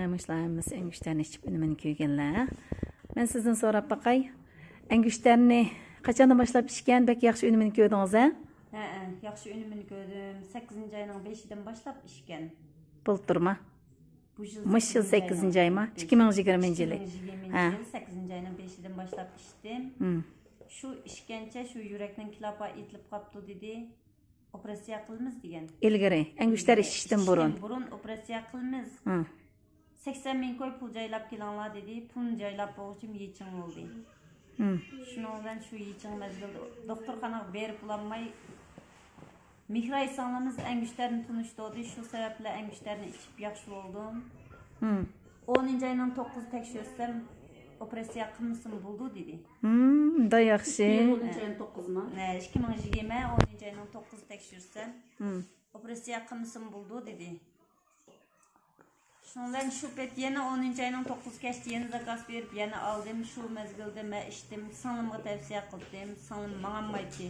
Mışlarımız engüşlerini içip önümünü köygenler. Ben sizden sorap bakay. Engüşlerini kaçanda başlap pişken bek yaxşı önümünü köydünüz ha? Yaxşı önümünü gördüm. 8. ayının 5'den başlap pişken. Bulturma. Mış yıl 8. ay mı? 2020 yılı. 8. ayının 5'den başlap piştim. Şu işkence şu yürekten kilapa itilip kaptı dedi. Operasiya kılmız degen. İlgiri. Engüşler işişten burun. Burun operasiya kılmız. 80 bin koy pul jaylap kelanlar dedi. Pul jaylap boğuçum yeçin oldu. Şundan şu yeçin mezgildi. Doktorxanaga berip bulanmay. Mihra insanlarımız engüşlerini tunuştu. Şu sebeple engüşlerini içip yaxşı oldum. 10. ayının 9 tekşirsem operasiya kılmışsın buldu dedi. Da yaxşı. 10. ayının 9 mu? 2020 10. ayının 9 tekşirsem operasiya kılmışsın buldu dedi. Şundan şu pet yeni 10. ayının 9 geçti yeni zakaz verip yeni aldım şu mezgilde me içtim sanımga tavsiye kıldım sanım mağanmaydı.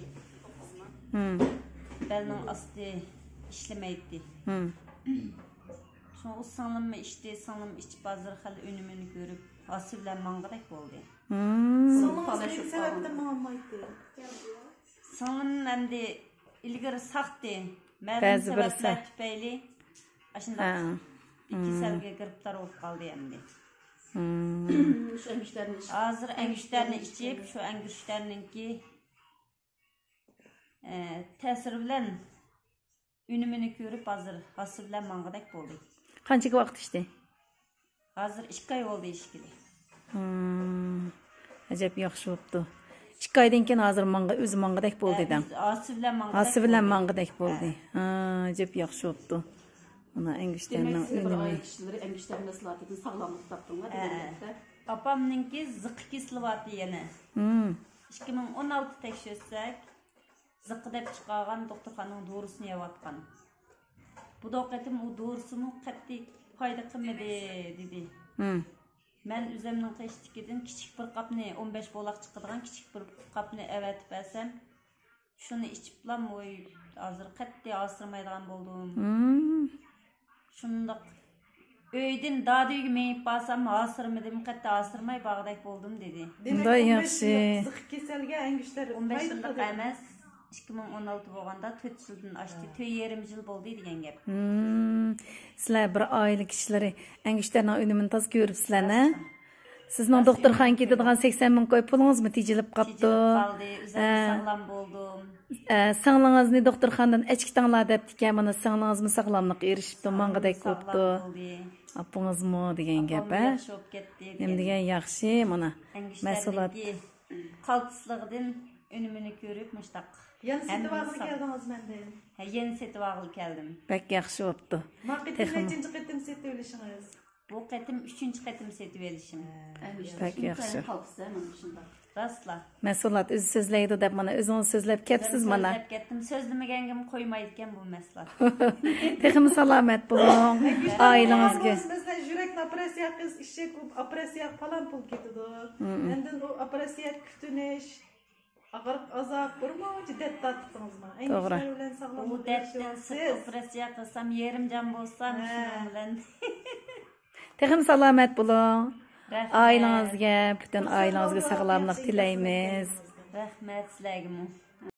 Belinin astı işlemeydi. Şunu sanım mı içti sanım içip hazır hal önümünü görüp asırla mangırak oldu. Sanım ne sebepte mağanmaydı? Sanım hem de ilgiri sahtı. Bazı sebepler tüpeyli. Aşında 2 selge griptar olup kaldı hem de. Şu engüşlerini içip. Hazır engüşlerini içip şu engüşlerininki tesir bilen ünümünü görüp hazır hasır bilen mangıdak oldu. Qancha vaqt işte? Hazır 2 ay oldu işkili. Acayip yaxşı oldu. 2 aydan keyin hozir o'zi mangıdak bo'ldi dedim. Hasır bilen mangıdak. Hasır bilen mangıdak bo'ldi. Acayip yaxşı oldu. Ana engüşlerinin Demek size bir ünümü. ay kişileri engüşlerini nasıl atedin sağlamlık taptınlar. Apamninki zıkkı kesilivatı yine. 2016 tekşirsek zıkkı dep çıkargan doktorxananın doğrusunu yavatkan. Bu doktorım o doğrusunu qattiq fayda qilmadi dedi. Ben üzemnin qeştikidin kichik bir qapni 15 bolaq chiqadigan kichik bir qapni evetip bersem şunu içip bilan oy hozir qattiq asırmaydigan boldim. Şundaq öydün dadıyı meyip basam asırmadım qattiq asırmay bağdak boldum dedi. Da yaxşı. Zık keselge engüşler 15 yıllık emas 2016 bo'lganda 4 yıldan açtı. 2,5 yıl boldu degan gap. Sizlar bir aile kişileri engüşlerinin önümünü taz görüpsizler ne? Sizin doktorxanaga ketadigan 80 bin koy pulunuz mu tejilip qaptı? Qaldı, üzerinde sağlam boldum. Sağlığınızı doktorxanadan echkitanlar dep diken bana sağlığınız mı sağlamlık erişipti, mangıdak koptu. Apınız mı degan gap ha? Yaxşı olub ketdi. Hem degan yaxşı mana. Mesulat. Qaltıslıqdan önümünü görüp muştaq. Yeni setip ağıl geldiniz menden. Yeni setip ağıl geldim. Bek yaxşı oldu. Marketin nechinci qetim setip ölüşünüz? Bu qetim 3-cü qetim setip verişim. Bek yaxşı. Rastla. Mesulat özü sözleydi dep mana özünüz sözlep kepsiz mana. Sözlep ketdim. Sözlemegengim koymaydigan bu mesla. Texim salamet bulun. Ailеңizge. Mesela yürek operasiya kız işe operasiya falan pul ketidi. Endin o operasiya kütüneş ağırlık azap burma ciddet tattınız mı? Doğru. Bu dertten sık operasiya kılsam yerim can bolsam şunun bilen. Texim salamet bulun. Ailеңizge, bütün ailеңizge sağlamlık dileymiz. Rahmet sizlerge.